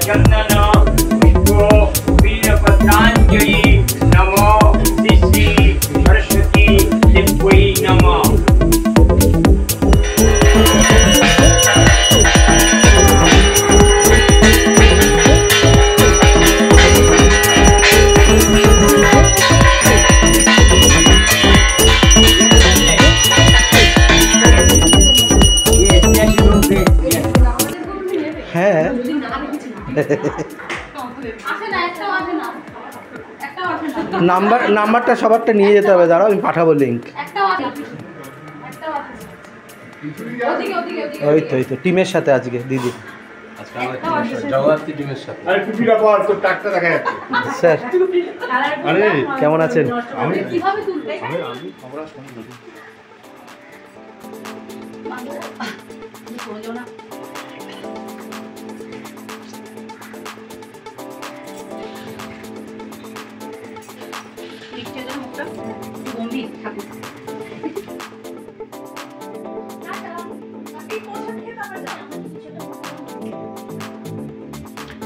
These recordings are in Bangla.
चंदन पुष्पो वीरभद्रांजलि नमो श्री सरस्वती दिव्यै नमः। নাম্বারটা সবারটা নিয়ে যেতে হবে, দাঁড়াও আমি পাঠাবো লিঙ্ক। ওই তো টিমের সাথে আজকে দিদি স্যার কেমন আছেন?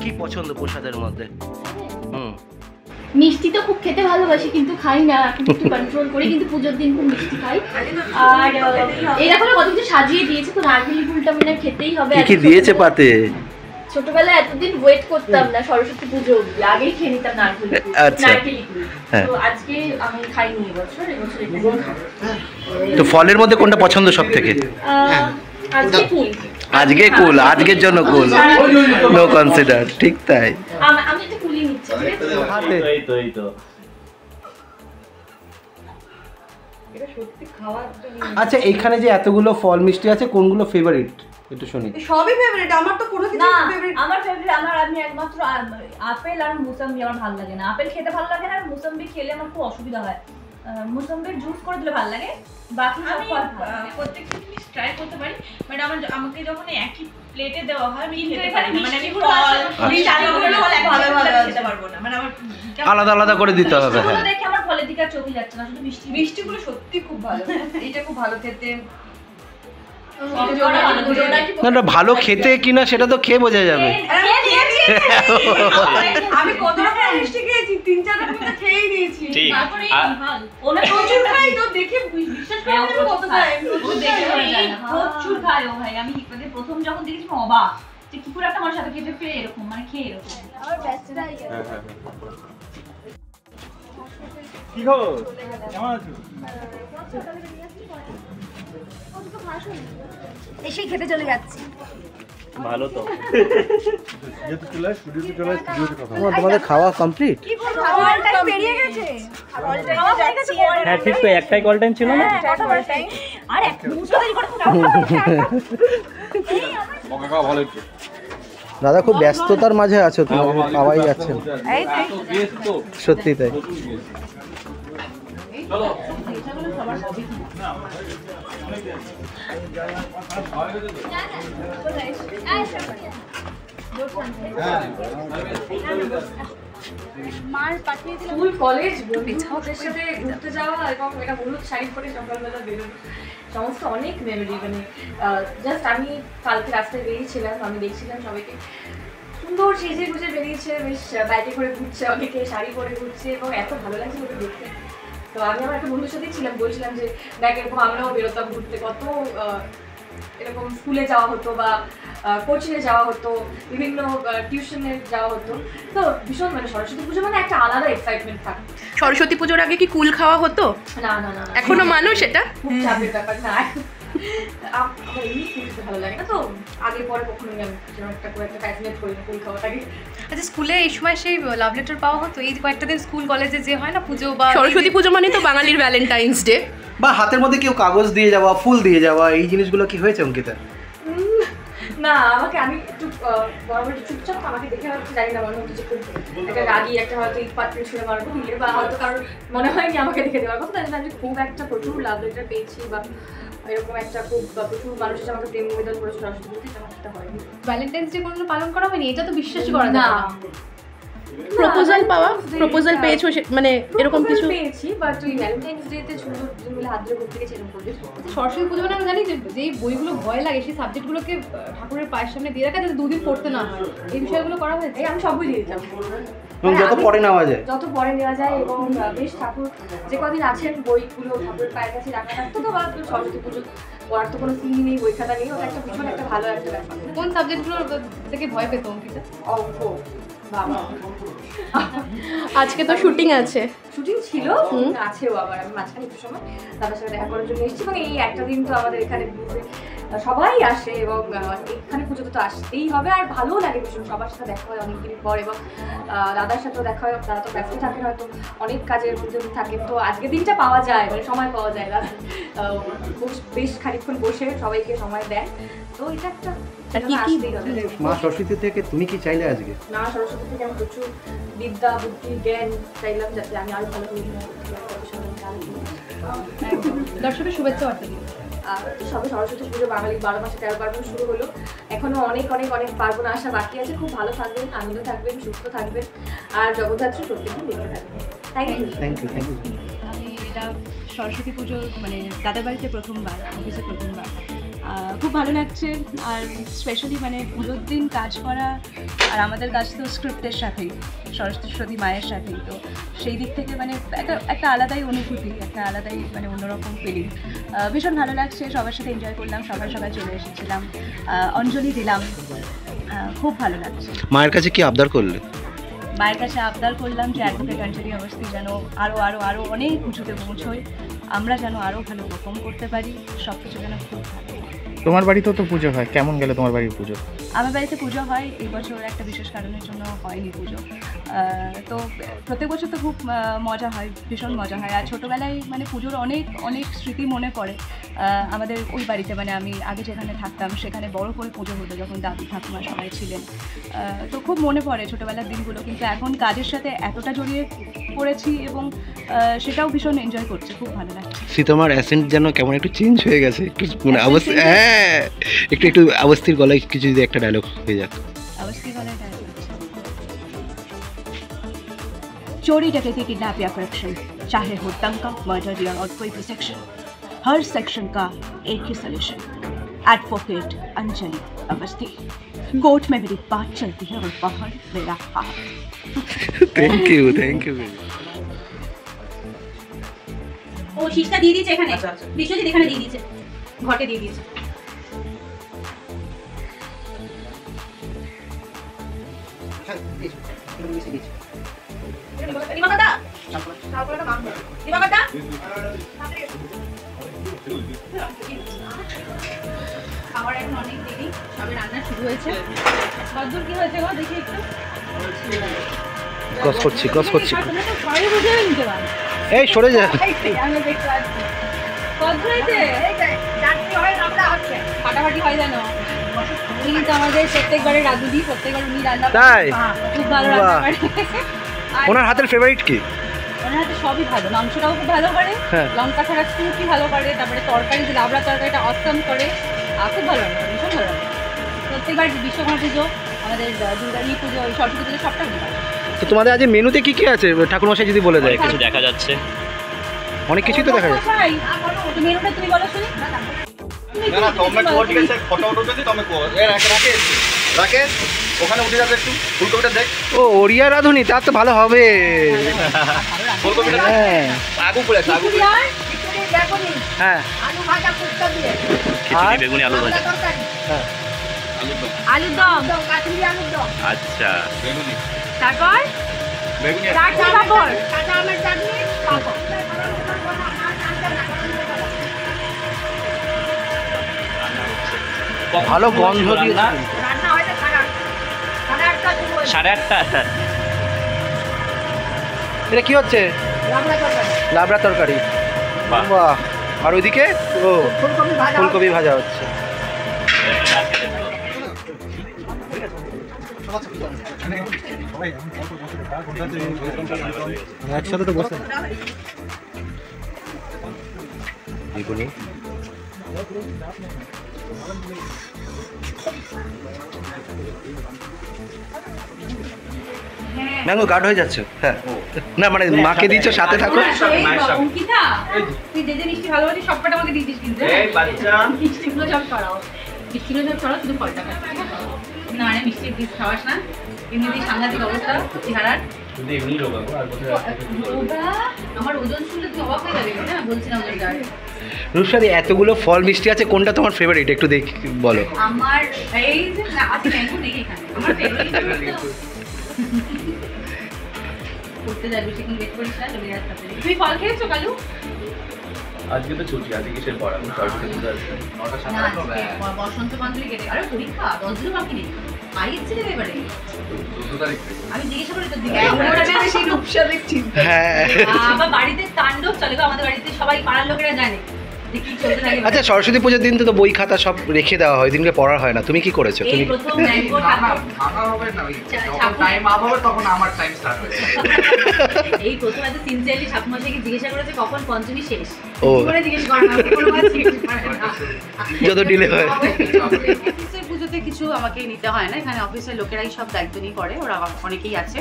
কি পছন্দ প্রসাদের মধ্যে? মিষ্টি তো খুব খেতে ভালোবাসি, কিন্তু খাই না, একটু কন্ট্রোল করি, কিন্তু পুজোর দিন খুব মিষ্টি খাই। আর এই দেখো কত কিছু সাজিয়ে দিয়েছে, তো নারকেলি ফুলটা মনে খেতেই হবে। কি দিয়েছে পাতে? ছোটবেলায় এতদিন ওয়েট করতাম না সরস্বতী পুজো অবধি, আগেই খেয়ে নিতাম নারকেলি ফুল। তো আজকে আমি খাইনি এবছর তো ফলের মধ্যে কোনটা পছন্দ সব থেকে? আজকে কুল। আজকে কুল, আজকের জন্য কুল, নো কনসিডার। ঠিক তাই, আমি একটা কুলি নিচ্ছি। এই তো আচ্ছা, এইখানে যে এতগুলো ফল মিষ্টি আছে, কোনগুলো ফেভারিট একটু শুনি। সবই ফেভারিট, আমার তো কোনো কিছু ফেভারিট। আমার ফেভারিট আমি একমাত্র আপেল আর মুসাম্বি আমার ভালো লাগে না। আপেল খেতে ভালো লাগে না, আর মুসাম্বি খেলে আমার খুব অসুবিধা হয়। মুসাম্বির জুস করে দিলে ভালো লাগে, বাকি আমি প্রত্যেকটা জিনিস ট্রাই করতে পারি, বাট আমাকে যখন একই প্লেটে দেওয়া হয় আমি খেতে পারি না। মানে আমি ফল খেতে পারবো না, মানে আমার আলাদা আলাদা করে দিতে হবে। হ্যাঁ, দেখে আমার ফলের দিকে আর চোখই যাচ্ছে না, শুধু মিষ্টিগুলো সত্যি খুব ভালো। এটা খুব ভালো খেতে। না ভালো খেতে কিনা সেটা তো খেয়ে বোঝা যাবে। আমি কত রকম মিষ্টি খেয়েছি, 3-4 রকম খেয়েই দিয়েছি। তারপরে ওনা প্রচুর খাই, তো দেখে বিশ্বাস করে আমি কত খাই। ও দেখে হয়ে যায় না, প্রচুর খায় ও ভাই। আমি প্রথম যখন দেখেছি অবাক যে কি করে একটা মানুষ সাথে খেতে পেয়ে এরকম, মানে খেয়ে এরকম। আমার ব্যস্ততা হয়ে গেছে। কি খবর, কেমন আছো? এসেই খেতে চলে যাচ্ছি। ভালো তো। তোমাদের খাওয়া কমপ্লিট? হ্যাঁ ঠিক তো, একটাই কল টাইম ছিল না। আর এক মুহূর্ত দেরি করে দাদা খুব ব্যস্ততার মাঝে আছো, তোমাকে পাওয়াই যাচ্ছে। সত্যি তাই। স্কুল কলেজ বন্ধুদের সাথে ঘুরতে যাওয়া এবং একটা হলুদ শাড়ি পরে সকালবেলা বেরোনো, সমস্ত অনেক মেমোরি। মানে জাস্ট আমি কালকে রাস্তায় বেরিয়েছিলাম, আমি দেখছিলাম সবাইকে সুন্দর সেজে গুজে বেরিয়েছে, বেশ বাইকে করে ঘুরছে, অনেকে শাড়ি পরে ঘুরছে এবং এত ভালো লাগছে ওটা দেখতে। তো আমি আমার একটা বন্ধুর সাথেই ছিলাম, বলছিলাম যে দেখ এরকম আমরাও বেরোতাম ঘুরতে, কত এরকম স্কুলে যাওয়া হতো বা কোচিংয়ে যাওয়া হতো, বিভিন্ন টিউশনে যাওয়া হতো। তো ভীষণ মানে সরস্বতী পুজো মানে একটা আলাদা এক্সাইটমেন্ট থাকে। সরস্বতী পুজোর আগে কি কুল খাওয়া হতো? না না না, এখনো মানুষ এটা খুব চাপের ব্যাপার। না আমার এমনি খুব ভালো লাগে না, তো আগে পরে কখনোই আমি একটা করে একটা ফ্যাসিনেট করি না কুল খাওয়াটাকে। আচ্ছা, স্কুলে এই সময় সেই লাভ লেটার পাওয়া হতো? এই কয়েকটা দিন স্কুল কলেজে যে হয় না পুজো বা সরস্বতী পুজো মানে তো বাঙালির ভ্যালেন্টাইন্স ডে, বা হাতের মধ্যে কেউ কাগজ দিয়ে যাওয়া, ফুল দিয়ে যাওয়া, এই জিনিসগুলো কি হয়েছে অঙ্কিতা? না, আমাকে আমি একটু বরাবর চুপচাপ, আমাকে দেখে হয়তো জানি না, মনে হচ্ছে যে খুব একটা রাগি, একটা হয়তো ইট পাত্রে ছুঁড়ে মারবো দিয়ে, বা হয়তো কারোর মনে হয়নি আমাকে দেখে দেওয়ার কথা, তাই জন্য আমি খুব একটা প্রচুর লাভ লেটার পেয়েছি বা এরকম একটা খুব প্রচুর মানুষ আমাকে প্রেম নিবেদন করেছিল সরস্বতী পুজোতে, তেমন একটা হয়নি। ভ্যালেন্টাইন্স ডে কোনোদিন পালন করা হয়নি? এটা তো বিশ্বাসই করা না, যায় না। প্রপোজাল পাওয়া, প্রপোজাল পেয়েছো মানে এরকম কিছু? পেয়েছি, বাট ওই ভ্যালেন্টাইন্স ডেতে সুন্দর দুজন মিলে হাত ধরে ঘুরতে গেছি এরকম করবে। সরস্বতী পুজো মানে আমি জানি যে যেই বইগুলো ভয় লাগে সেই সাবজেক্টগুলোকে ঠাকুরের পায়ের সামনে দিয়ে রাখা যাতে দুদিন পড়তে না হয়, এই বিষয়গুলো করা হয়েছে। আমি সব বই দিয়ে দিতাম, এবং যত পরে নেওয়া যায় যত পরে নেওয়া যায়, এবং বেশ ঠাকুর যে কদিন আছেন বইগুলো ঠাকুরের পায়ের কাছে রাখা থাকতো। তো বা সরস্বতী পুজো পড়ার তো কোনো সিনই নেই, বই খাতা নেই, ওটা একটা ভীষণ একটা ভালো একটা ব্যাপার। কোন সাবজেক্টগুলো থেকে ভয় পেত অঙ্কিতা? অঙ্ক, বাবা আজকে তো শুটিং আছে, শুটিং ছিল, আছেও আবার। আমি মাঝখানে একটু সময় দাদার সাথে দেখা করার জন্য এসেছি, এবং এই একটা দিন তো আমাদের এখানে সবাই আসে, এবং এখানে পুজোতে তো আসতেই হবে। আর ভালোও লাগে ভীষণ, সবার সাথে দেখা হয় অনেকদিন পর, এবং দাদার সাথেও দেখা হয়। দাদা তো ব্যস্ত থাকেন, হয়তো অনেক কাজের মধ্যে থাকেন, তো আজকে দিনটা পাওয়া যায়, মানে সময় পাওয়া যায়। দাদা বেশ খানিকক্ষণ বসে সবাইকে সময় দেন, তো এটা একটা মা সরস্বতী থেকে তুমি কি চাইলে আজকে? না, সরস্বতী থেকে আমি প্রচুর বিদ্যা, বুদ্ধি, জ্ঞান চাইলাম, যাতে আমি আরো ভালো করি। দর্শকের শুভেচ্ছা বার্তা দিন। সবে সরস্বতী পুজো বাঙালি 12 মাসে 13 পার্বণ শুরু হলো, এখনো অনেক অনেক অনেক পার্বণ আসা বাকি আছে। খুব ভালো থাকবেন, আনন্দ থাকবেন, সুস্থ থাকবেন, আর জগদ্ধাত্রী প্রত্যেকদিন দেখতে থাকবেন। Thank you. আমি এটা সরস্বতী পুজো মানে দাদার বাড়িতে প্রথমবার, অফিসে প্রথমবার, খুব ভালো লাগছে। আর স্পেশালি মানে পুজোর দিন কাজ করা, আর আমাদের কাজ তো স্ক্রিপ্টের সাথেই, সরস্বতী মায়ের সাথেই, তো সেই দিক থেকে মানে একটা আলাদাই অনুভূতি, একটা আলাদাই মানে অন্যরকম ফিলিং। ভীষণ ভালো লাগছে, সবার সাথে এনজয় করলাম, সবাই চলে এসেছিলাম, অঞ্জলি দিলাম, খুব ভালো লাগছে। মায়ের কাছে কি আবদার করলে? মায়ের কাছে আবদার করলাম যে অ্যাডভোকেট অঞ্জলি অবস্থি যেন আরও অনেক উঁচুতে পৌঁছয়, আমরা যেন আরও ভালো পারফর্ম করতে পারি, সব কিছু যেন খুব ভালো। তোমার বাড়িতেও তো পুজো হয়, কেমন গেল তোমার বাড়ির পুজো? আমার বাড়িতে পুজো হয়, এই বছর একটা বিশেষ কারণের জন্য হয়নি পুজো, তো প্রত্যেক বছর তো খুব মজা হয়, ভীষণ মজা হয়। আর ছোটোবেলায় মানে পুজোর অনেক অনেক স্মৃতি মনে পড়ে। আমাদের ওই বাড়িতে মানে আমি আগে যেখানে থাকতাম সেখানে বড় করে পুজো হতো, যখন দাদু ঠাকুমা সবাই ছিলেন, তো খুব মনে পড়ে ছোটোবেলার দিনগুলো। কিন্তু এখন কাজের সাথে এতটা জড়িয়ে পড়েছি, এবং সেটাও ভীষণ এনজয় করছি, খুব ভালো লাগছে। তোমার অ্যাসেন্ট যেন কেমন একটু চেঞ্জ হয়ে গেছে, একটু মানে অবস্থা, হ্যাঁ একটু অবস্থির গলায় কিছু যদি একটা ডায়লগ হয়ে যেত। अवस्थी वाला डायलॉग, चोरी डकैती किडनैप या करप्शन, चाहे हो दंगा, मर्डर या और कोई भी सेक्शन, हर सेक्शन का एक ही solution, advocate Anjali Awasthi. Court में मेरी बात चलती है और बाहर मेरा हाथ। থ্যাংক ইউ ও শীষটা দিয়ে দিয়েছে এখানে, বিশ্বজিৎ এখানে দিয়ে দিয়েছে, ঘটে দিয়ে দিয়েছে। খাবার এখন অনেক দেরি, সবে রান্না শুরু হয়েছে। কতদূর কি হয়েছে গো দেখি একটু। কস করছি তোমরা তো ঘরে বুঝে নিতে পারো। এই সরে যা, আমি দেখতে পাচ্ছি কতদূর হয়েছে। এই যে চারটি হয় রান্না হচ্ছে, ফাটাফাটি হয় জানো। উনি কিন্তু আমাদের প্রত্যেকবারে রাঁধুনি, প্রত্যেকবার উনি রান্না তাই? খুব ভালো রান্না করে। ওনার হাতের ফেভারিট কি? ওনার হাতে সবই ভালো, মাংসটাও খুব ভালো করে, লঙ্কা ছাড়া স্যুপই ভালো করে, তারপরে তরকারি যে লাবড়া তরকারিটা অসম করে, খুব ভালো রান্না করে, ভীষণ ভালো রান্না। প্রত্যেকবার বিশ্বকর্মা পুজো, আমাদের দুর্গা পুজো, সরস্বতী পুজো সবটা ভালো। তো তোমাদের আজ মেনুতে কি কি আছে ঠাকুরমশাই যদি বলে দেয়? কিছু দেখা যাচ্ছে, অনেক কিছুই তো দেখা যাচ্ছে। তুমি মেনুটা তুমি বলো শুনি। না তুমি কোড গেছে ফটো উঠেছি, তুমি কোড এর রাকেশ ওখানে উঠে যাবে, একটু ফুলকপিটা দেখ। ও ওড়িয়া রাঁধুনি, তার তো ভালো হবে। ফুলকপিটা আগু পড়ে আছে, আগু হ্যাঁ, আলু ভাজা কুচটা দিয়ে, খিচুড়ি বেগুনি আলু ভাজা, হ্যাঁ আলুর দম, কাঁচুরি আলুর দম, আচ্ছা বেগুনি, তারপর বেগুনি চাটনি পাঁপড়, কাঁচা আমের চাটনি পাঁপড়। ভালো গন্ধ দিয়ে রান্না হয়েছে 8:30। এটা কি হচ্ছে? লাবড়া তরকারি। বাহ। আর ওইদিকে ও ফুলকপি ভাজা হচ্ছে। একসাথে তো বসে বেগুনি ম্যাঙ্গো গার্ড হয়ে যাচ্ছে। হ্যাঁ না মানে মাকে দিচ্ছ সাথে থাকো। অঙ্কিতা তুই যে যে মিষ্টি ভালোবাসিস সবকটা আমাকে দিয়ে দিস কিন্তু এই বাচ্চা মিষ্টিগুলো সব ছড়াও, মিষ্টিগুলো সব ছড়াও, শুধু ফলটা খা। না মানে মিষ্টির ডিস খাওয়াস না, এমনিতেই সাংঘাতিক অবস্থা চেহারার। শুধু এমনি রোগাবো আর কোথায় আমার ওজন শুনলে তুই অবাক হয়ে যাবি না, বলছিলাম ওজন। রূপসাদি এতগুলো ফল মিষ্টি আছে, কোনটা তোমার ফেভারিট একটু দেখ বলো। আমার এই যে না আছে ম্যাঙ্গো নেই এখানে, আমার ফেভারিট করতে যাবি সেখানে ওয়েট করিস না, চলে যাস তাড়াতাড়ি। তুই ফল খেয়েছো কালু? আজকে তো ছুটি, আজকে কিসের পড়া? আমি সরস্বতী পূজা আছে 9টা 7টা বসন্ত পঞ্চমী কেটে আরে পরীক্ষা 10 দিন বাকি নেই। আইএসসি দেবে এবারে 14 তারিখ থেকে। আমি জিজ্ঞাসা করি তোর দিকে সেই রূপসা দেখছি। হ্যাঁ আমার বাড়িতে তাণ্ডব চলে গো, আমাদের বাড়িতে সবাই পাড়ার লোকেরা জানে যে কি চলতে থাকে। আচ্ছা সরস্বতী পুজোর দিন তো বই খাতা সব রেখে দেওয়া হয়, দিনকে পড়া হয় না, তুমি কি করেছো? এই তুমি প্রথম ম্যাঙ্গো ঠাকুর টাইম আপ হবে তখন আমার টাইম স্টার্ট হয়ে যাবে। এই প্রথম এত সিনসিয়ারলি ঠাকুমাকে জিজ্ঞাসা করেছে কখন পঞ্চমী শেষ। ও করে জিজ্ঞেস করে না, কোনো কাজ শেষ করে না। যত ডিলে হয়। অফিসের পুজোতে কিছু আমাকে নিতে হয় না, এখানে অফিসের লোকেরাই সব দায়িত্ব নিয়ে করে, ওরা অনেকেই আছে।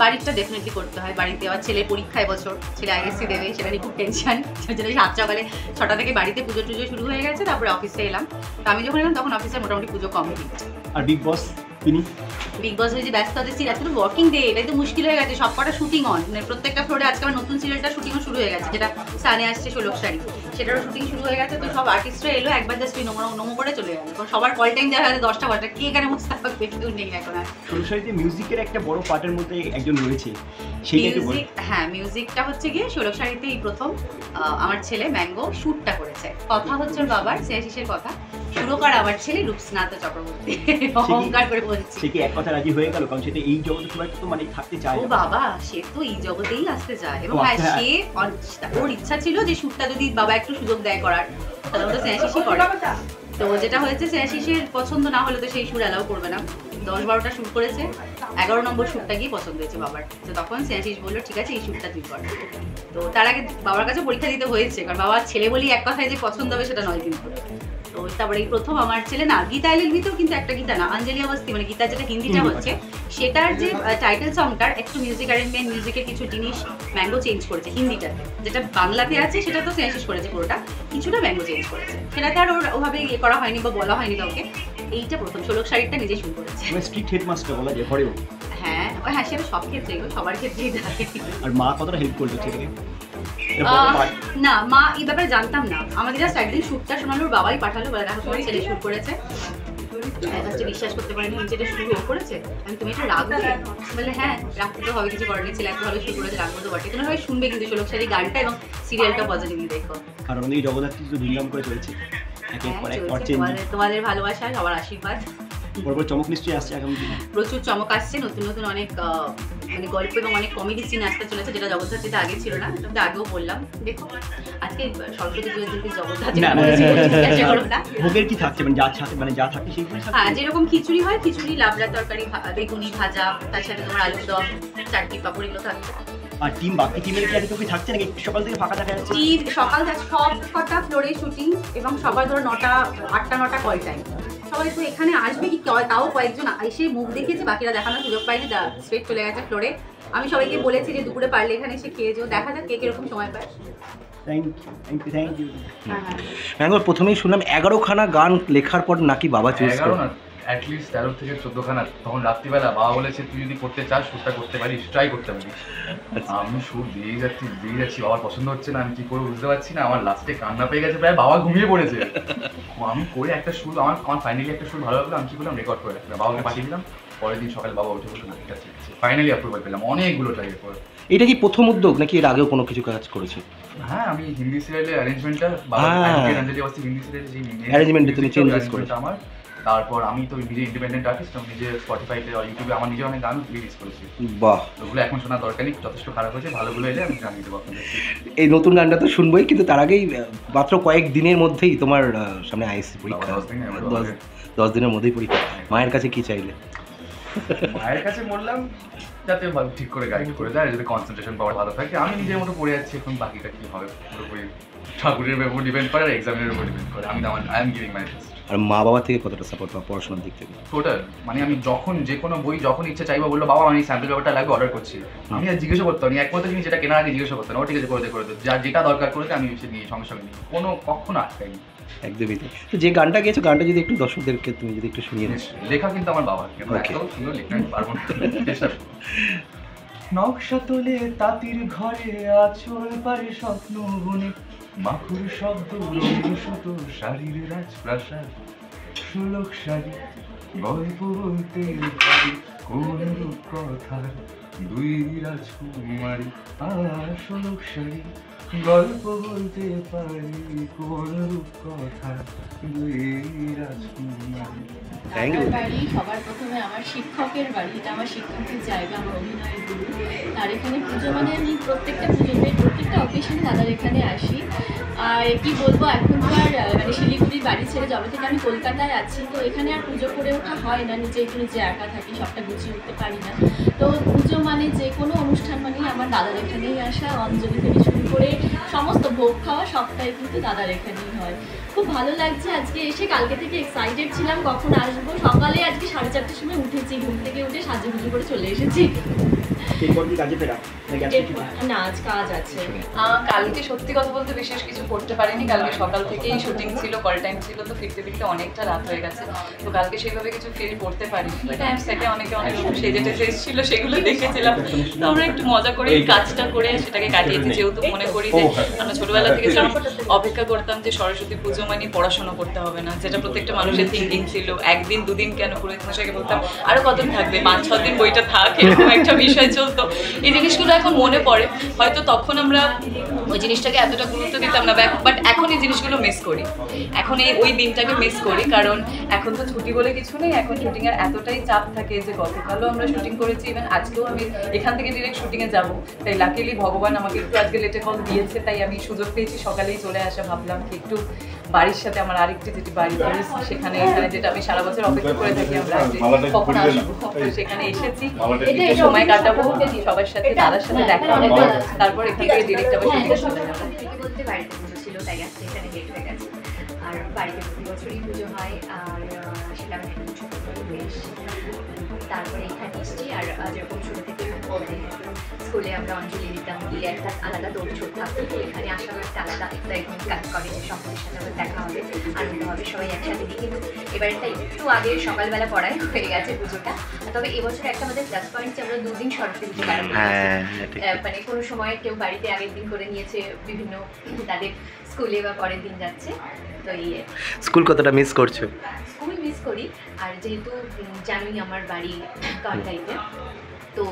বাড়িটা ডেফিনেটলি করতে হয়, বাড়িতে আবার ছেলের পরীক্ষা এবছর, ছেলে আইএসসি দেবে, সেটা নিয়ে খুব টেনশন। সেজন্য 7 সকালে 6টা থেকে বাড়িতে পুজো টুজো শুরু হয়ে গেছে, তারপরে অফিসে এলাম। তো আমি যখন এলাম তখন অফিসে মোটামুটি পুজো কমপ্লিট। আর বিগ বস তিনি বিগ বস হয়েছে ব্যস্ত আছে, আজকে তো ওয়ার্কিং ডে, এটাই তো মুশকিল হয়ে গেছে। সবকটা শুটিং অন, মানে প্রত্যেকটা ফ্লোরে আজকে আমার নতুন সিরিয়ালটা শুটিংও শুরু হয়ে গেছে, যেটা সানে আসছে 16 শাড়ি, সেটারও শুটিং শুরু হয়ে গেছে। তো সব আর্টিস্টরা এলো, একবার জাস্ট নমো করে চলে গেল। কারণ সবার কল টাইম দেওয়া হয়েছে 10টা বাজে, কি এখানে বসে থাকবে, কেউ নেই এখন আর। 16 শাড়িতে মিউজিকের একটা বড় পার্টের মধ্যে একজন রয়েছে, সেইটা একটু বল। হ্যাঁ মিউজিকটা হচ্ছে গিয়ে 16 শাড়িতে এই প্রথম আমার ছেলে ম্যাঙ্গো শ্যুটটা করেছে। কথা হচ্ছে ওর বাবার শ্রেয়াশিসের কথা, সুরকার আমার ছেলে রূপস্নাত চক্রবর্তী, অহংকার করে বলছি। সে কি এক কথা রাজি হয়ে গেল? কারণ সেটা এই জগতে খুব একটা তো মানে থাকতে চায়। ও বাবা, সে তো এই জগতেই আসতে চায়। এবং হ্যাঁ সে ওর ইচ্ছা ছিল যে শ্যুটটা যদি বাবা একটু সুযোগ দেয় করার, তাহলে ওটা শ্রেয়াশিসই করে। তো যেটা হয়েছে শ্রেয়াশিসের পছন্দ না হলে তো সেই সুর অ্যালাউ করবে না। 10-12টা শ্যুট করেছে, 11 নম্বর শ্যুটটা গিয়ে পছন্দ হয়েছে বাবার। তো তখন শ্রেয়াশিস বললো ঠিক আছে এই শ্যুটটা তুই কর। তো তার আগে বাবার কাছে পরীক্ষা দিতে হয়েছে, কারণ বাবার ছেলে বলি এক কথায় যে পছন্দ হবে সেটা নয় কিন্তু। তো তারপরে এই প্রথম আমার ছেলে না, গীতা এলএলবিতেও কিন্তু একটা গীতা না, অঞ্জলি অবস্থি মানে গীতা যেটা হিন্দিটা হচ্ছে, সেটার যে টাইটেল সংটার একটু মিউজিক অ্যারেঞ্জমেন্ট, মিউজিকের কিছু জিনিস ম্যাঙ্গো চেঞ্জ করেছে হিন্দিটাতে। যেটা বাংলাতে আছে সেটা তো শ্রেয়াশিস করেছে পুরোটা, কিছুটা ম্যাঙ্গো চেঞ্জ করেছে, সেটাতে আর ওভাবে ইয়ে করা হয়নি বা বলা হয়নি কাউকে। এইটা প্রথম 16 শাড়িটা নিজে শুরু করেছে। স্ট্রিক্ট হেডমাস্টার বলা যায় ঘরেও। হ্যাঁ হ্যাঁ, সেটা সব ক্ষেত্রে, সবার ক্ষেত্রেই থাকে। আর মা কতটা হেল্প করলো সেটাকে? না মা এই ব্যাপারে জানতাম না, আমাদের জাস্ট একদিন শ্যুটটা শোনালো, ওর বাবাই পাঠালো, বলে দেখো তোমার ছেলে শ্যুট করেছে। ফার্স্টে বিশ্বাস করতে পারিনি, যেটা শুরু করেছে আমি, তুমি এটা রাখবে? বলে হ্যাঁ রাখতে তো হবে, কিছু করার নেই, ছেলে এত ভালো শুরু করেছে, রাখবো তো বটে। তোমার সবাই শুনবে কিন্তু 16 শাড়ি গানটা এবং সিরিয়ালটা পজিটিভলি দেখো। কারণ এই জগদ্ধাত্রী তো ধুমধাম করে চলছে, একের পর এক তোমাদের ভালোবাসা, সবার আশীর্বাদ। বড় চমক নিশ্চয়ই আসছে আগামী দিনে। প্রচুর চমক আসছে, নতুন নতুন অনেক মানে গল্প এবং অনেক কমেডি সিন আসতে চলেছে, যেটা জগদ্ধাত্রীতে আগে ছিল না। এটা আগেও বললাম, দেখো আজকে সরস্বতী পুজোর দিনকে জগদ্ধাত্রী ভোগের কি থাকছে, মানে যা থাকে মানে যা থাকে সেইগুলো। হ্যাঁ যেরকম খিচুড়ি হয়, খিচুড়ি, লাবড়া তরকারি, বেগুনি ভাজা, তার সাথে তোমার আলুর দম, চাটনি পাপড়, এগুলো থাকছে। আর টিম বাকি টিমের কি আগে তো কি থাকছে নাকি সকাল থেকে ফাঁকা দেখা যাচ্ছে? টিম সকাল থেকে সব কটা ফ্লোরে শুটিং, এবং সবার ধরো 8টা-9টা কল টাইম। সবাই তো এখানে আসবে কি, তাও কয়েকজন এসে মুখ দেখিয়েছে, বাকিরা দেখানোর সুযোগ পায়নি, স্ট্রেট চলে গেছে ফ্লোরে। আমি সবাইকে বলেছি যে দুপুরে পারলে এখানে এসে খেয়ে যাও, দেখা যাক কে কিরকম সময় পায়। Thank you. ম্যাঙ্গো প্রথমেই শুনলাম 11খানা গান লেখার পর নাকি বাবা চুজ করে। অ্যাটলিস্ট 13 থেকে 14খানা। তখন রাত্রিবেলা বাবা বলেছে তুই যদি করতে চাস শ্যুটটা করতে পারিস, ট্রাই করতে পারিস। আমি শ্যুট দিয়ে যাচ্ছি, বাবার পছন্দ হচ্ছে না, আমি কি করবো বুঝতে পারছি না। আমার লাস্টে কান্না পেয়ে গেছে, প্রায় বাবা ঘুমিয়ে পড়েছে। আমি করে একটা সুর, আমার ফাইনালি একটা সুর ভালো লাগলো, আমি কি করলাম রেকর্ড করে রাখলাম, বাবাকে পাঠিয়ে দিলাম। পরের দিন সকালে বাবা উঠে বললো না ঠিক আছে, ফাইনালি অ্যাপ্রুভাল পেলাম অনেকগুলো ট্রাইয়ের পর। এটা কি প্রথম উদ্যোগ নাকি এর আগেও কোনো কিছু কাজ করেছে? হ্যাঁ আমি হিন্দি সিরিয়ালে অ্যারেঞ্জমেন্টটা বাবা অঞ্জলি অবস্থি হিন্দি সিরিয়ালে যে অ্যারেঞ্জমেন্টে তুমি চেঞ্জেস করেছো আমার। তারপর আমি তো নিজে ইন্ডিপেন্ডেন্ট আর্টিস্ট, আমি নিজে স্পটিফাইতে আর ইউটিউবে আমার নিজে অনেক গান রিলিজ করেছি। বাহ, ওগুলো এখন শোনা দরকার নেই, যথেষ্ট খারাপ হয়েছে, ভালোগুলো এলে আমি জানিয়ে দেবো আপনাদের। এই নতুন গানটা তো শুনবোই, কিন্তু তার আগেই মাত্র কয়েক দিনের মধ্যেই তোমার সামনে আইএসসি পরীক্ষা, 10 দিনের মধ্যেই পরীক্ষা। মায়ের কাছে কি চাইলে? মায়ের কাছে বললাম যাতে ঠিক করে গাইড করে দেয়, যদি কনসেন্ট্রেশন পাওয়ার ভালো থাকে। আমি নিজের মতো পড়ে যাচ্ছি, এখন বাকিটা কি হবে পুরোপুরি ঠাকুরের উপর ডিপেন্ড করে আর এক্সামিনের উপর ডিপেন্ড করে। I am giving my best. আর মা বাবা থেকে কতটা সাপোর্ট পাও পড়াশোনার দিক থেকে? টোটাল, মানে আমি যখন যে কোনো বই যখন ইচ্ছে চাইবো, বললো বাবা আমি স্যাম্পল পেপারটা লাগবে, অর্ডার করছি, আমি আর জিজ্ঞাসা করতাম না, একমাত্র জিনিস যেটা কেনার আগে জিজ্ঞাসা করতাম না, ও ঠিক আছে করে দে, যা যেটা দরকার করে আমি সে নিয়ে সঙ্গে সঙ্গে নিই, কোনো কখনো আটকাইনি। একদমই তাই। তো যে গানটা গেয়েছো, গানটা যদি একটু দর্শকদেরকে তুমি যদি একটু শুনিয়ে দাও। লেখা কিন্তু আমার বাবার, এত সুন্দর লিখতে পারবো না, চেষ্টা করবো। নকশা তোলে তাঁতির ঘরে, আঁচল পারে স্বপ্ন বনে, মাখুর শব্দ রঙ সুতো, শাড়ির রাজপ্রাসাদ, সুলক শাড়ি, গল্প বলতে পারি কোন কথা, দুই রাজকুমারী আর সুলক শাড়ি, গল্প বলতে পারি কোন কথা, দুই রাজকুমারী। বাড়ি সবার প্রথমে আমার শিক্ষকের বাড়ি, এটা আমার শিক্ষকের জায়গা, আমার অভিনয়ের গুরু। আর এখানে পুজো মানে আমি প্রত্যেকটা পুজোতে প্রত্যেকটা অকেশনে দাদার এখানে আসি। আর কি বলবো, এখন তো আর মানে শিলিগুড়ির বাড়ি ছেড়ে যবে থেকে আমি কলকাতায় আছি, তো এখানে আর পুজো করে ওঠা হয় না, নিজে একা থাকি, সবটা গুছিয়ে উঠতে পারি না। তো পুজো মানে যে কোনো অনুষ্ঠান মানেই আমার দাদার এখানেই আসা, অঞ্জলি থেকে শুরু করে সমস্ত ভোগ খাওয়া সবটাই কিন্তু দাদার এখানেই হয়। খুব ভালো লাগছে আজকে এসে, কালকে থেকে এক্সাইটেড ছিলাম কখন আসবো। সকালে আজকে 4:30টার সময় উঠেছি, ঘুম থেকে উঠে সাজুগুজু করে চলে এসেছি। না, আজ কাজ আছে। কালকে সত্যি কথা বলতে বিশেষ কিছু করতে পারিনি, কালকে সকাল থেকেই শুটিং ছিল, কল টাইম ছিল, তো ফিরতে ফিরতে অনেকটা রাত হয়ে গেছে, তো কালকে সেইভাবে কিছু ফিল করতে পারিনি। সেটে অনেকে অনেক সেজে টেজে এসেছিল, সেগুলো দেখেছিলাম, তো আমরা একটু মজা করে কাজটা করে সেটাকে কাটিয়েছি। যেহেতু মনে করি যে আমরা ছোটবেলা থেকে অপেক্ষা করতাম যে সরস্বতী পুজো মানে পড়াশোনা করতে হবে না, যেটা প্রত্যেকটা মানুষের থিঙ্কিং ছিল। একদিন দুদিন কেন, পুরোহিত মশাইকে বলতাম আরো কতদিন থাকবে, 5-6 দিন বইটা থাক, এরকম একটা বিষয় চলতো। এই জিনিসগুলো এখন মনে পড়ে, হয়তো তখন আমরা ওই জিনিসটাকে এতটা গুরুত্ব দিতাম না, বাট এখন এই জিনিসগুলো মিস করি, এখন ওই দিনটাকে মিস করি, কারণ এখন তো ছুটি বলে কিছু নেই, এখন শুটিংয়ের এতটাই চাপ থাকে যে গতকালও আমরা শুটিং করেছি, ইভেন আজকেও আমি এখান থেকে ডিরেক্ট শুটিংয়ে যাবো, তাই লাকিলি ভগবান আমাকে একটু আজকে লেটে কল দিয়েছে, তাই আমি সুযোগ পেয়েছি সকালেই চলে আসা। ভাবলাম কি একটু বাড়ির সাথে আমার আরেকটি যেটি বাড়ি করেছি সেখানে, এখানে যেটা আমি সারা বছর অপেক্ষা করে থাকি আমরা কখন আসবো, সেখানে এসেছি, সময় কাটাবো সবার সাথে, দাদার সাথে দেখা হবে, তারপর এখান থেকে ডিরেক্ট আবার শুটিংয়ে চলে যাবো। বলতে বাড়িতে পুজো ছিল, তাই আজকে এখানে লেট হয়ে গেছে। আর বাড়িতে প্রতি বছরই পুজো হয়, আর সেটা আমি ছোট করে হয়ে এসেছি। তারপরে এখানে এসেছি, আর যেরকম ছোটো থেকে স্কুলে আমরা অঞ্জলি দিতাম, দিয়ে একটা আলাদা দৌড় থাকতো, তো এখানে আসার একটা আলাদা এক্সাইটমেন্ট কাজ করে যে সকলের সাথে আবার দেখা হবে, আনন্দ হবে, সবাই একসাথে দিই। কিন্তু এবারটা একটু আগে সকালবেলা পড়ায় হয়ে গেছে পুজোটা। তবে এবছর একটা আমাদের প্লাস পয়েন্ট যে আমরা 2 দিন সরস্বতী পুজো পালন করেছি, মানে কোনো সময় কেউ বাড়িতে আগের দিন করে নিয়েছে, বিভিন্ন তাদের স্কুলে বা পরের দিন যাচ্ছে। তো স্কুল কতটা মিস করছো? স্কুল মিস করি, আর যেহেতু জানোই আমার বাড়ি কালকাইতে, তো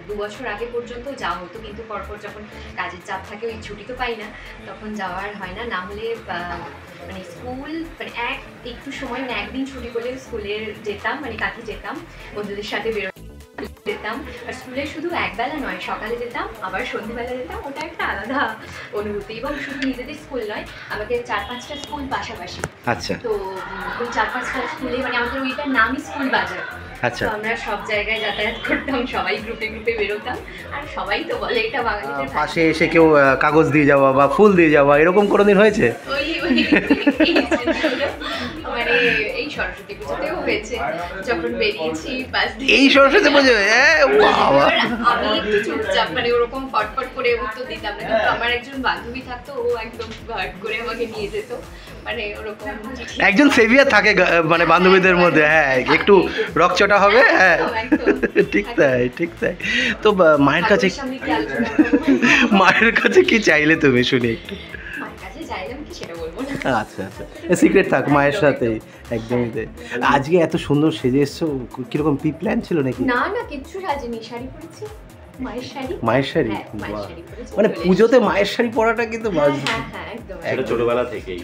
2 বছর আগে পর্যন্ত যাওয়া হতো, কিন্তু পরপর যখন কাজের চাপ থাকে ওই ছুটি তো পাই না, তখন যাওয়ার হয় না। না হলে মানে স্কুল মানে একটু সময় মানে একদিন ছুটি করলে স্কুলের যেতাম, মানে কাছে যেতাম, বন্ধুদের সাথে যেতাম। আর স্কুলে শুধু একবেলা নয়, সকালে যেতাম আবার সন্ধ্যেবেলা যেতাম, ওটা একটা আলাদা অনুভূতি। এবং শুধু নিজেদের স্কুল নয়, আমাদের 4-5টা স্কুল পাশাপাশি। আচ্ছা। তো ওই 4-5টা স্কুলে মানে আমাদের ওইটার নামই স্কুল বাজার। আচ্ছা। তো আমরা সব জায়গায় যাতায়াত করতাম, সবাই গ্রুপে গ্রুপে বেরোতাম, আর সবাই তো বলে এটা বাঙালিদের। পাশে এসে কেউ কাগজ দিয়ে যাওয়া বা ফুল দিয়ে যাওয়া, এরকম কোনোদিন হয়েছে? মানে এই সরস্বতী পুজোতেও হয়েছে, যখন বেরিয়েছি পাশ দিয়ে। এই সরস্বতী পুজো? আমি একটু চুপচাপ, মানে ওরকম ফটফট করে উত্তর দিতাম না, কিন্তু আমার একজন বান্ধবী থাকতো, ও একদম ভাট করে আমাকে নিয়ে যেত, মানে ওরকম একজন সেভিয়ার থাকে মানে বান্ধবীদের মধ্যে। হ্যাঁ, একটু রকচটা হবে। হ্যাঁ, ঠিক তাই, ঠিক তাই। তো মায়ের কাছে কি চাইলে তুমি, শুনি একটু? আচ্ছা আচ্ছা, সিক্রেট থাক মায়ের সাথে, একদমই তাই। আজকে এত সুন্দর সেজে এসছো, কিরকম প্রি প্ল্যান ছিল নাকি? না না, কিচ্ছু সাজিনি, শাড়ি পরেছি, মায়ের শাড়ি। মায়ের শাড়ি? মানে পুজোতে মায়ের শাড়ি পরাটা কিন্তু ছোটবেলা থেকেই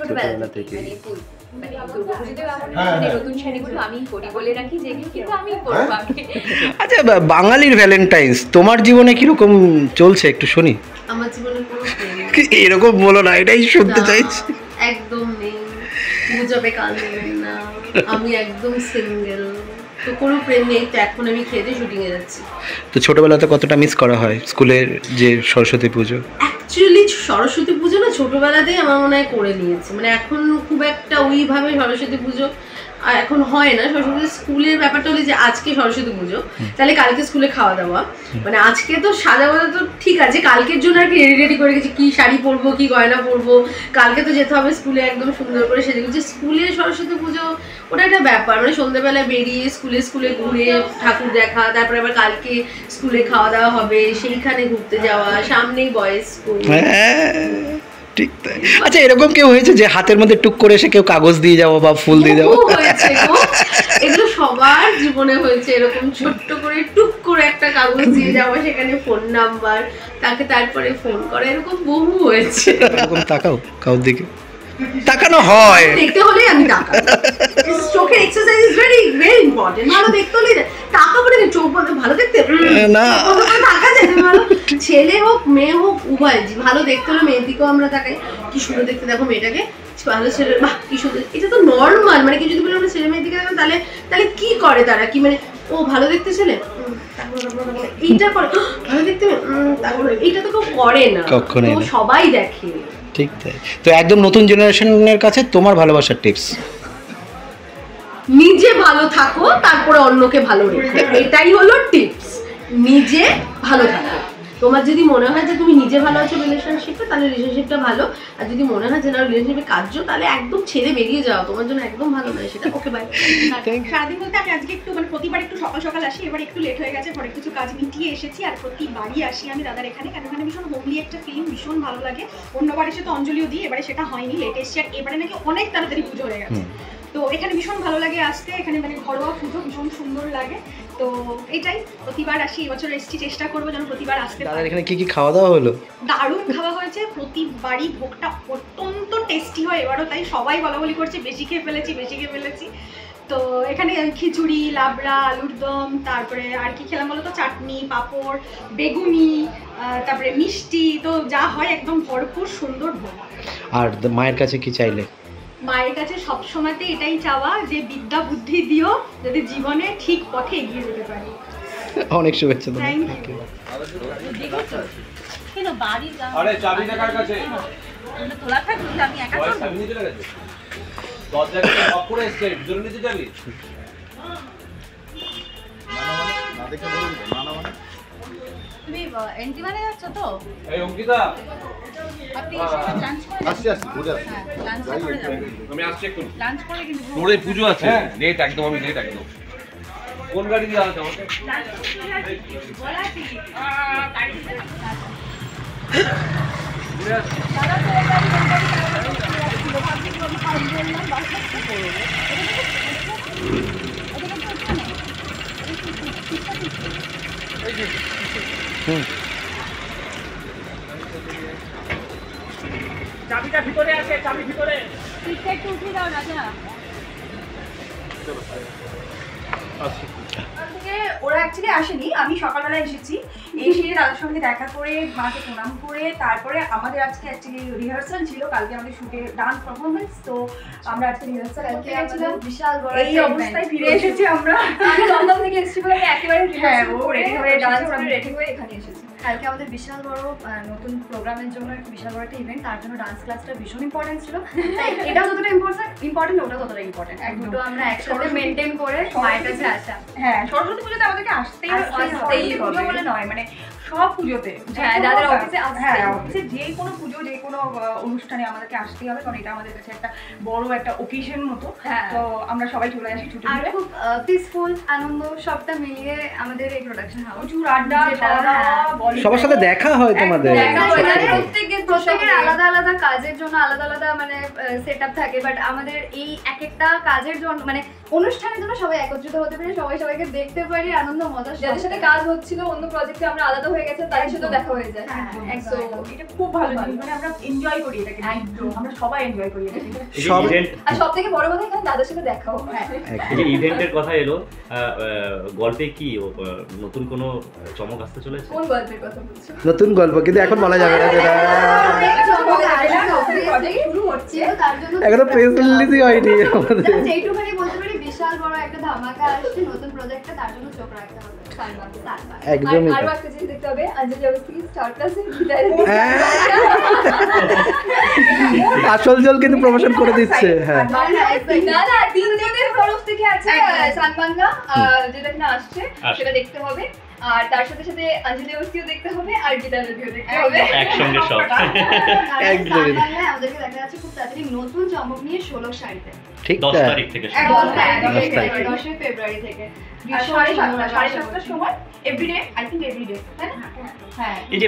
আচ্ছা, বাঙালির ভ্যালেন্টাইন্স তোমার জীবনে কিরকম চলছে একটু শুনি। আমার জীবনে এরকম বলো না, এটাই শুনতে চাইছি। একদম নেই, গুজবে কান দেবেন না, আমি একদম সিঙ্গেল, তো কোনো প্রেম নেই। তো এখন আমি খেতে শুটিংয়ে যাচ্ছি। তো ছোটবেলাতে কতটা মিস করা হয় স্কুলের যে সরস্বতী পুজো? অ্যাকচুয়ালি সরস্বতী পুজো না ছোটবেলাতেই আমার মনে হয় করে নিয়েছে, মানে এখন খুব একটা ওইভাবে সরস্বতী পুজো এখন হয় না। সরস্বতী স্কুলের ব্যাপারটা হলো যে আজকে সরস্বতী পুজো, তাহলে কালকে স্কুলে খাওয়া দাওয়া, মানে আজকে তো সাজাগোজা তো ঠিক আছে, কালকের জন্য আর কি রেডি করে গেছি কি শাড়ি পরবো কি গয়না পরবো, কালকে তো যেতে হবে স্কুলে একদম সুন্দর করে সেজে গেছি। স্কুলের সরস্বতী পুজো ওটা একটা ব্যাপার, মানে সন্ধ্যেবেলায় বেরিয়ে স্কুলে ঘুরে ঠাকুর দেখা, তারপরে আবার কালকে স্কুলে খাওয়া দাওয়া হবে, সেইখানে ঘুরতে যাওয়া, সামনেই বয়েজ স্কুল। ঠিক তাই। আচ্ছা এরকম কেউ হয়েছে যে হাতের মধ্যে টুক করে এসে কেউ কাগজ দিয়ে যাবো বা ফুল দিয়ে যাবো? এগুলো সবার জীবনে হয়েছে, এরকম ছোট্ট করে টুক করে একটা কাগজ দিয়ে যাওয়া, সেখানে ফোন নাম্বার, তাকে তারপরে ফোন করা, এরকম বহু হয়েছে। এরকম তাকাও কাউর দিকে, তাকানো হয় দেখতে হলে আমি তাকাই, চোখের exercise is very very important. ভালো দেখতে হলে টাকা পড়ে চোখ ভালো দেখতে না টাকা যায়, ভালো ছেলে হোক মেয়ে হোক উভয় ভালো দেখতে হলে মেয়ের দিকেও আমরা তাকাই, কি সুন্দর দেখতে দেখো মেয়েটাকে, ভালো ছেলে বাহ কি সুন্দর, এটা তো নর্মাল। মানে কি যদি বলে আমরা ছেলে মেয়ের দিকে দেখো তাহলে তাহলে কি করে তারা, কি মানে ও ভালো দেখতে ছেলে এইটা করে, ভালো দেখতে এইটা তো কেউ করে না, তো সবাই দেখে। ঠিক তাই। তো একদম নতুন জেনারেশনের কাছে তোমার ভালোবাসার টিপস? নিজে ভালো থাকো, তারপরে অন্যকে ভালো রেখো, এটাই হলো টিপস। নিজে ভালো থাকো, তোমার যদি মনে হয় যে তুমি নিজে ভালো আছো রিলেশনশিপে, তাহলে রিলেশনশিপটা ভালো, আর যদি মনে হয় যে না রিলেশনশিপে কাজ, তাহলে একদম ছেড়ে বেরিয়ে যাও, তোমার জন্য একদম ভালো নয় সেটা। Okay bye. সারাদিন বলতে আমি আজকে একটু মানে প্রতিবার একটু সকাল সকাল আসি, এবার একটু লেট হয়ে গেছে, পরে কিছু কাজ মিটিয়ে এসেছি, আর প্রতিবারই আসি আমি দাদার এখানে, কারণ এখানে ভীষণ হোমলি একটা ফিল্ম, ভীষণ ভালো লাগে। অন্যবার এসে তো অঞ্জলিও দিই, এবারে সেটা হয়নি, লেট এসছি, আর এবারে নাকি অনেক তাড়াতাড়ি পুজো হয়ে গেছে, তো এখানে ভীষণ ভালো লাগে আসতে, এখানে মানে ঘরোয়া পুজো ভীষণ সুন্দর লাগে, তো এটাই প্রতিবার আসি, এবছর এসছি, চেষ্টা করবো যেন প্রতিবার আসতে পারি। এখানে কি কি খাওয়া দাওয়া হলো? দারুণ খাওয়া হয়েছে, প্রতিবারই ভোগটা অত্যন্ত টেস্টি হয়, এবারও তাই সবাই বলাবলি করছে বেশি খেয়ে ফেলেছি। তো এখানে খিচুড়ি, লাবড়া, আলুর দম, তারপরে আর কি খেলাম বলো তো, চাটনি, পাঁপড়, বেগুনি, তারপরে মিষ্টি, তো যা হয় একদম ভরপুর সুন্দর ভোগ। আর মায়ের কাছে কি চাইলে? মায়ের কাছে সবসময়তে এটাই চাওয়া যে বিদ্যা বুদ্ধি দিও, যাতে জীবনে ঠিক পথে এগিয়ে যেতে পারি। অনেক শুভেচ্ছা। আরে চাবিটা কার কাছে? তোলা থাকবে, আমি একা চাবি নিয়ে চলে গেছে, দরজাটা লক করে এসেছে, ভিতরে নিতে যাবি না দেখে বলে দিতে না মানে তুমি এন্টি মানে যাচ্ছ তো? এই অঙ্কিতা আপনি লাঞ্চ করে আসছি বুঝে আসছি, লাঞ্চ করে যাবেন, আমি আসছি একটু লাঞ্চ করে কিন্তু তোরে পুজো আছে, লেট একদম, আমি লেট একদম। কোন গাড়ি দিয়ে আসছো আমাকে? লাঞ্চ করে যাচ্ছি, বলা কি গাড়ি দিতে না দাদা তো এটা চাবিটা ভিতরে আছে, চাবি ভিতরে, সিটটা একটু উঠিয়ে দাও রাজা। ওরা অ্যাকচুয়ালি আসেনি, আমি সকালবেলা এসেছি, এসে দাদার সঙ্গে দেখা করে মাকে প্রণাম করে তারপরে আমাদের আজকে অ্যাকচুয়ালি রিহার্সাল ছিল, কালকে আমাদের শুটে ডান্স পারফরমেন্স, তো আমরা আজকে রিহার্সাল করতে গেছিলাম, বিশাল বড় এই অবস্থায় ফিরে এসেছি আমরা, লন্ডন থেকে এসেছি বলে আমি একেবারে রেডি হয়ে ডান্স রেডি হয়ে এখানে এসেছি। কালকে আমাদের বিশাল বড় নতুন প্রোগ্রামের জন্য একটা বিশাল বড় একটা ইভেন্ট, তার জন্য ডান্স ক্লাসটা ভীষণ ইম্পর্টেন্ট ছিল, তাই এটাও যতটা ইম্পর্টেন্ট ওটা ততটা ইম্পর্টেন্ট, দুটো আমরা একসাথে মেনটেন করে মায়ের কাছে আসা। হ্যাঁ, সরস্বতী পুজোতে আমাদেরকে আসতেই হবে বলে নয়, মানে সব পুজোতে, হ্যাঁ যাদের অফিসে, হ্যাঁ অফিসে যে কোনো পুজো যে কোনো অনুষ্ঠানে আমাদেরকে আসতেই হবে, কারণ এটা আমাদের কাছে একটা বড় একটা ওকেশন মতো, তো আমরা সবাই চলে আসি ছুটি আর খুব পিসফুল আনন্দ সবটা মিলিয়ে আমাদের এই প্রোডাকশন হাউস, প্রচুর আড্ডা, সবার সাথে দেখা হয় তোমাদের, প্রত্যেকের আলাদা আলাদা কাজের জন্য আলাদা আলাদা মানে সেট আপ থাকে, বাট আমাদের এই এক একটা কাজের জন্য মানে অনুষ্ঠানের জন্য সবাই একত্রিত হতে পারি, সবাই সবাইকে দেখতে পারি, আনন্দ মজা, যাদের সাথে কাজ হচ্ছিল অন্য প্রজেক্টে আমরা আলাদা হয়ে গেছে তাদের সাথে দেখা হয়ে যায়। একদম এটা খুব ভালো জিনিস, মানে আমরা এনজয় করি এটাকে, আমরা সবাই এনজয় করি এটাকে। আর সবথেকে বড় কথা এখানে দাদার সাথে দেখাও। এই যে ইভেন্টের কথা এলো, গল্পে কি নতুন কোনো চমক আসতে চলেছে? কোন গল্পের কথা বলছো? নতুন গল্প কিন্তু এখন বলা যাবে না, শুরু হচ্ছে, তার জন্য এখনো প্রেস রিলিজই হয়নি আমাদের, এইটুখানি বলতে পারি বিশাল বড় একটা ধামাকা আসছে নতুন প্রজেক্টে, তার জন্য চোখ রাখতে হবে। একদমই আরো একটা জিনিস দেখতে হবে, অঞ্জলি অবস্থি স্টার প্লাসে গিটারে আসল জল কিন্তু প্রমোশন করে দিচ্ছে। হ্যাঁ না না, তিনজনের তরফ থেকে আছে সানবাংলা যেটা কিনা আসছে সেটা দেখতে হবে, আর তার সাথে সাথে অঞ্জলি অবস্থাও দেখতে হবে আর গীতা নদীও দেখতে হবে একসঙ্গে সব। একদমই আমাদেরকে দেখা যাচ্ছে খুব তাড়াতাড়ি নতুন চমক নিয়ে 16 শাড়িতে, ঠিক 10 তারিখ থেকে 10 ফেব্রুয়ারি থেকে 7:30 সময় এভরিডে, আই থিংক এভরিডে, তাই না? হ্যাঁ। এই যে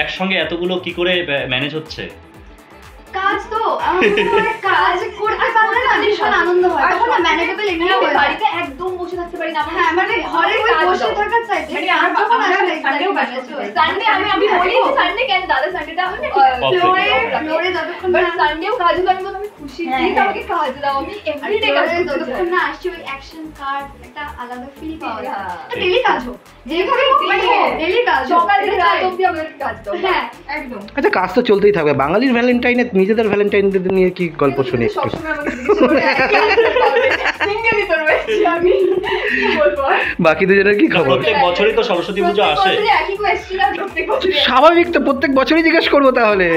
একসঙ্গে এতগুলো কি করে ম্যানেজ হচ্ছে? কাজ তো কাজ করতে পারলে না ভীষণ আনন্দ হয়, তখন না ম্যানেজেবল এমনি হয়, বাড়িতে একদম বসে থাকতে পারি না। হ্যাঁ মানে ঘরে বসে থাকার চাইতে মানে আর যখন আসলে সানডেও কাজ করতে হয়, সানডে আমি বলি সানডে কেন দাদা, সানডেটা আমি ফ্লোরে যতক্ষণ না সানডেও কাজ হলো আমি খুশি, প্লিজ আমাকে কাজ দাও, আমি এভরিডে কাজ করতে যতক্ষণ না আসছি ওই অ্যাকশন কার্ড একটা আলাদা ফিল পাওয়া যায়। ডেইলি কাজ হোক, যেভাবে হোক মানে ডেইলি কাজ, সকাল থেকে রাত অবধি আমাদের কাজ দাও। হ্যাঁ একদম। আচ্ছা কাজ তো চলতেই থাকবে। বাঙালির ভ্যালেন্টাইনে নিজেদের ভ্যালেন্টাইন ডে নিয়ে কি গল্প শুনি একটু? বাকি দুজনের কি খবর? প্রত্যেক বছরই তো সরস্বতী পুজো আসে। স্বাভাবিক তো, প্রত্যেক বছরই জিজ্ঞেস করবো তাহলে।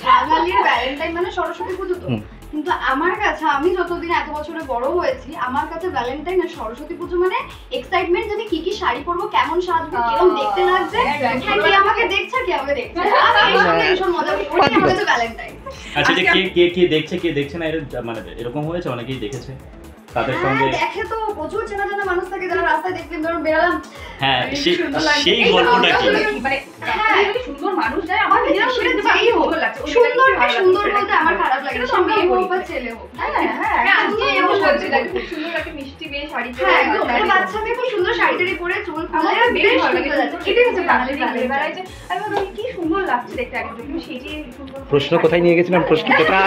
বাঙালির ভ্যালেন্টাইন মানে সরস্বতী পুজো তো, কিন্তু আমার কাছে আমি যতদিন এত বছরে বড় হয়েছি আমার কাছে ভ্যালেন্টাইন আর সরস্বতী পুজো মানে এক্সাইটমেন্ট, যদি কি কি শাড়ি পরবো, কেমন সাজবো, কেমন দেখতে লাগছে, হ্যাঁ কে আমাকে দেখছে কে আমাকে দেখছে, আমি এই সঙ্গে ভীষণ মজা করি, আমাদের তো ভ্যালেন্টাইন। আচ্ছা যে কে দেখছে কে দেখছে না মানে এরকম হয়েছে? অনেকেই দেখেছে তাদের সঙ্গে দেখে তো প্রচুর চেনা জানা মানুষ থাকে যারা রাস্তায় দেখবেন, ধরুন বেরালাম, হ্যাঁ সেই গল্পটা কি মানে হ্যাঁ সুন্দর মানুষ যায় আমার ভিতরে যেই হোক সুন্দর বলতে আমার খারাপ লাগে না, মেয়ে হোক বা ছেলে হোক। হ্যাঁ আমি এও বলছি লাগে খুব সুন্দর একটা মিষ্টি মেয়ে শাড়ি পরে, হ্যাঁ একদম একটা বাচ্চা মেয়ে খুব সুন্দর শাড়ি টাড়ি পরে চুল খুলে বেশ ভালো লাগে। এটাই হচ্ছে বাঙালি বেলায় যে আমি ভাবি কি সুন্দর লাগছে দেখতে, একদম কিন্তু সেইটাই সুন্দর। প্রশ্ন কোথায় নিয়ে গেছিলাম? প্রশ্ন কোথায়?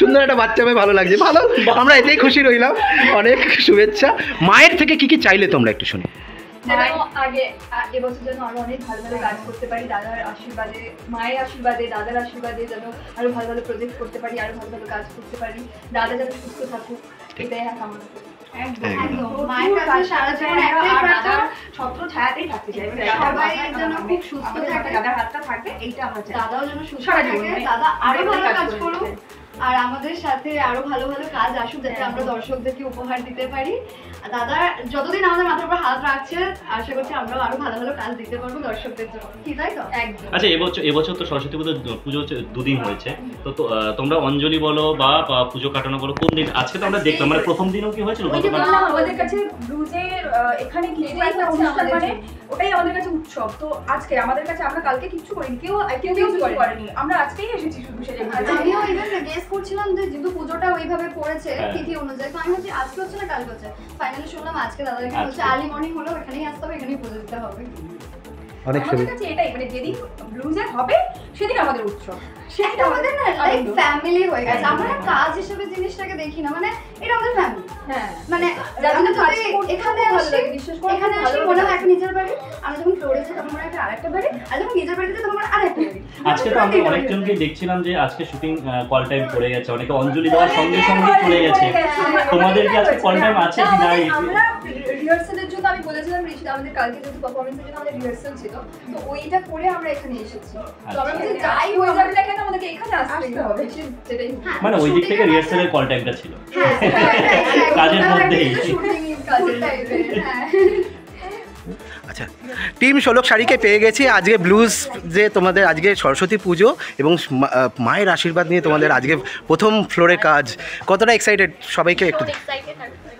সুন্দর একটা বাচ্চা মেয়ে ভালো লাগছে, ভালো, আমরা এতেই খুশি রইলাম। অনেক শুভেচ্ছা। মায়ের থেকে কি কি চাইলে তোমরা একটু শুনি? আগে এবছর যেন আরো অনেক ভালো ভালো কাজ করতে পারি, দাদার আশীর্বাদে, মায়ের আশীর্বাদে, দাদার আশীর্বাদে যেন আরো ভালো ভালো প্রজেক্ট করতে পারি, আরো ভালো ভালো কাজ করতে পারি, দাদা যেন সুস্থ থাকুক, এটাই কামনা করি। একদম মায়ের কাছে সারা জীবন একটাই প্রার্থনা, ছত্র ছায়াতেই থাকতে চাই, সবাই যেন খুব সুস্থ থাকে, দাদার হাতটা থাকবে এইটা আমরা চাই, দাদাও যেন সুস্থ থাকে, দাদা আরো ভালো কাজ করুক আর আমাদের সাথে আরো ভালো ভালো কাজ আসুক যাতে আমরা দর্শকদেরকে উপহার দিতে পারি। দাদা যতদিন আমাদের মাথার উপর হাত রাখছে আশা করছি আমরাও আরো ভালো ভালো কাজ দিতে পারবো দর্শকদের জন্য, কি তাই তো? একদম। আচ্ছা এবছর তো সরস্বতী পুজো হচ্ছে 2 দিন হয়েছে, তো তোমরা অঞ্জলি বলো বা পুজো কাটানো বলো, কোন দিন? আজকে তো আমরা দেখলাম, মানে প্রথম দিনও কি হয়েছিল? আমাদের কাছে ব্লুজের এখানে কিছু একটা অনুষ্ঠান মানে ওটাই আমাদের কাছে উৎসব, তো আজকে আমাদের কাছে আমরা কালকে কিছু করিনি, কেউ কিছু করেনি, আমরা আজকেই এসেছি শুধু সেজে। আমিও ইভেন গেস করছিলাম যে যেহেতু পুজোটা ওইভাবে পড়েছে তিথি অনুযায়ী, তো আমি ভাবছি আজকে হচ্ছে না কালকে হচ্ছে, ফাইনালি শুনলাম আজকে দাদা এখানে হচ্ছে, আর্লি মর্নিং হলো এখানেই আসতে হবে, এখানেই পুজো দিতে হবে। অনেক আমাদের কাছে এটাই মানে যেদিন ব্লুজে হবে সেদিন আমাদের উৎসব, সেটা আমাদের না লাইক ফ্যামিলি হয়ে গেছে, আমরা কাজ হিসেবে জিনিসটাকে দেখি না, মানে এটা আমাদের ফ্যামিলি। হ্যাঁ মানে আমরা তো এখানে আসি, বিশেষ করে এখানে আসি মনে হয় একটা নিজের বাড়ি, আমরা যখন ফ্লোরে যাই তখন মনে হয় একটা আরেকটা বাড়ি, আর যখন নিজের বাড়িতে তখন মনে হয় আরেকটা বাড়ি। আজকে তো আমরা অনেকজনকে দেখছিলাম যে আজকে শুটিং কল টাইম পড়ে গেছে, অনেকে অঞ্জলি দেওয়ার সঙ্গে সঙ্গে চলে গেছে, তোমাদের কি আজকে কল টাইম আছে কি নাই? আমরা রিহার্সালের জন্য আমি বলেছিলাম ঋষিতা আমাদের কালকে যেহেতু পারফরমেন্সের জন্য আমাদের রিহার্সাল ছিল, তো ওইটা করে আমরা এখানে এসেছি, তো আমরা বলছি যাই হয়ে যাবে না কেন আমাদেরকে এখানে আসতে হবে, সেটাই মানে ওই দিক থেকে রিহার্সালের কল টাইমটা ছিল কাজের মধ্যেই। আচ্ছা টিম 16 শাড়িকে পেয়ে গেছি। আজকে ব্লুজ যে তোমাদের আজকে সরস্বতী পুজো এবং মায়ের আশীর্বাদ নিয়ে তোমাদের আজকে প্রথম ফ্লোরে কাজ, কতটা এক্সাইটেড? সবাইকে একটু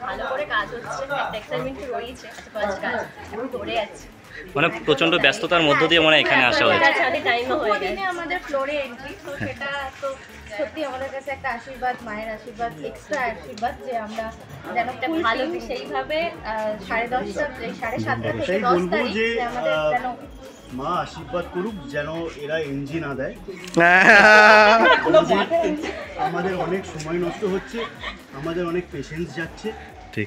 ভালো করে কাজ হচ্ছে, একটা এক্সাইটমেন্ট রয়েছে, ফার্স্ট কাজ এখন করে যাচ্ছে, মানে প্রচন্ড ব্যস্ততার মধ্য দিয়ে মনে এখানে আসা হয়েছে। আমাদের ফ্লোরে এন্ট্রি, তো সেটা তো সত্যি আমাদের কাছে একটা আশীর্বাদ, মায়ের আশীর্বাদ, এক্সট্রা আশীর্বাদ যে আমরা যেন একটা ভালো সেইভাবে 7:30 থেকে 10 তারিখ আমাদের যেন মা আশীর্বাদ করুক যেন এরা এনজি না দেয়। আমাদের অনেক সময় নষ্ট হচ্ছে, আমাদের অনেক পেশেন্স যাচ্ছে,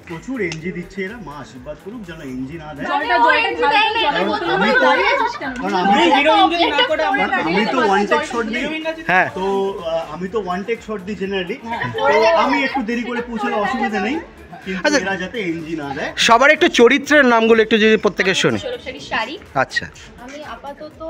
প্রচুর এনজি দিচ্ছে এরা, মা আশীর্বাদ করুক যেন এনজি না দেয়। আমি তো ওয়ান টেক শট দিই, তো আমি তো ওয়ান টেক শট দিই জেনারেলি, তো আমি একটু দেরি করে পৌঁছালে অসুবিধা নেই, কিন্তু আচ্ছা এরা যাতে এনজি না দেয়। সবার একটু চরিত্রের নামগুলো একটু যদি প্রত্যেকের শুনি। ষোলশাড়ি শাড়ি। আচ্ছা আমি আপাতত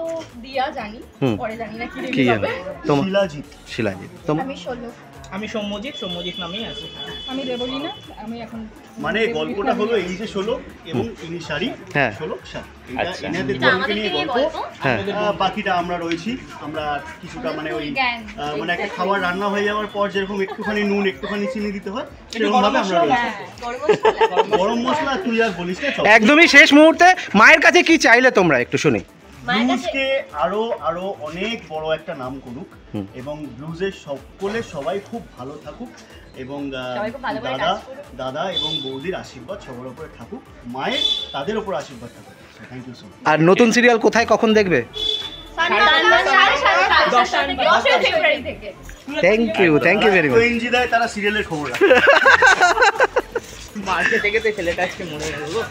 দিয়া জানি, হুম। পরে জানি না কি কি হবে। তোমার শিলাজিৎ। শিলাজিৎ তোমার আমি ষোলক। আমি সৌম্যজিৎ নামেই আছি। আমি দেবলীনা, আমি এখন মানে গল্পটা হলো এই যে ষোলক এবং ইনি শাড়ি, হ্যাঁ। ষোলক শাড়ি, এটা আচ্ছা। এনাদের এটা গল্পকে আমাদেরকে নিয়ে নিয়ে গল্প। গল্প। হ্যাঁ। বাকিটা আমরা রয়েছি, আমরা কিছুটা মানে ওই জ্ঞান। মানে একটা খাবার রান্না হয়ে যাওয়ার পর যেরকম একটুখানি নুন একটুখানি চিনি দিতে হয় সেরকম ভাবে আমরা রয়েছি। গরম মশলা তুই আর বলিস না। একদমই শেষ মুহূর্তে মায়ের কাছে কি চাইলে তোমরা একটু শুনি। ব্লুজকে আরো অনেক বড় একটা নাম করুক এবং ব্লুজের সবাই খুব ভালো থাকুক এবং দাদা এবং বৌদির আশীর্বাদ সবার উপরে থাকুক, মায়ের তাদের উপর আশীর্বাদ থাকুক। Thank you so much. আর নতুন সিরিয়াল কোথায় কখন দেখবে? Thank you very much. এনজি দেয় তারা সিরিয়ালের খবর রাখে। মার্কেটে গেতে ছেলেটা আজকে মনে হলো।